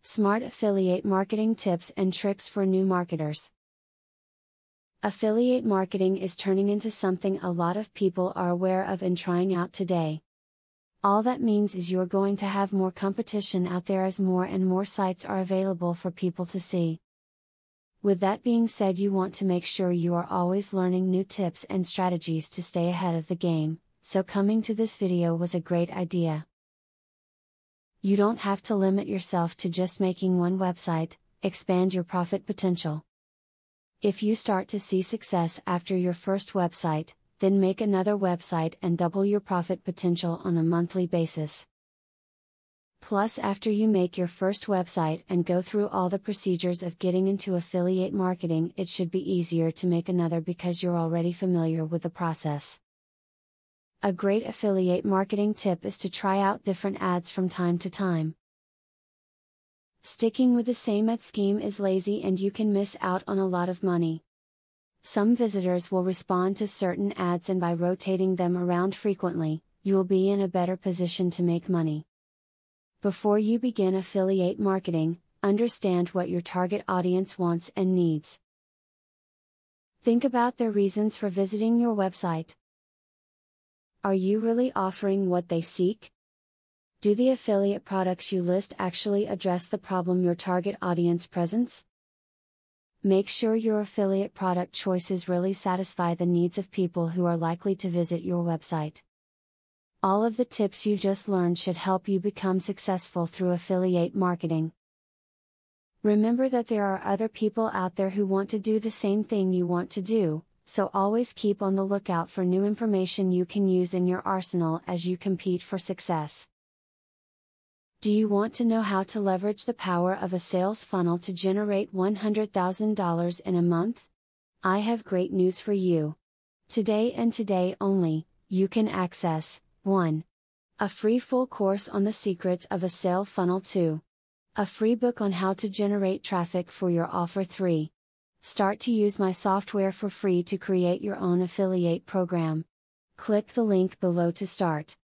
Smart affiliate marketing tips and tricks for new marketers. Affiliate marketing is turning into something a lot of people are aware of and trying out today. All that means is you're going to have more competition out there as more and more sites are available for people to see. With that being said, you want to make sure you are always learning new tips and strategies to stay ahead of the game, so coming to this video was a great idea. You don't have to limit yourself to just making one website, expand your profit potential. If you start to see success after your first website, then make another website and double your profit potential on a monthly basis. Plus, after you make your first website and go through all the procedures of getting into affiliate marketing, it should be easier to make another because you're already familiar with the process. A great affiliate marketing tip is to try out different ads from time to time. Sticking with the same ad scheme is lazy and you can miss out on a lot of money. Some visitors will respond to certain ads, and by rotating them around frequently, you will be in a better position to make money. Before you begin affiliate marketing, understand what your target audience wants and needs. Think about their reasons for visiting your website. Are you really offering what they seek? Do the affiliate products you list actually address the problem your target audience presents? Make sure your affiliate product choices really satisfy the needs of people who are likely to visit your website. All of the tips you just learned should help you become successful through affiliate marketing. Remember that there are other people out there who want to do the same thing you want to do, so always keep on the lookout for new information you can use in your arsenal as you compete for success. Do you want to know how to leverage the power of a sales funnel to generate $100,000 in a month? I have great news for you. Today and today only, you can access 1. A free full course on the secrets of a sale funnel. 2. A free book on how to generate traffic for your offer. 3. Start to use my software for free to create your own affiliate program. Click the link below to start.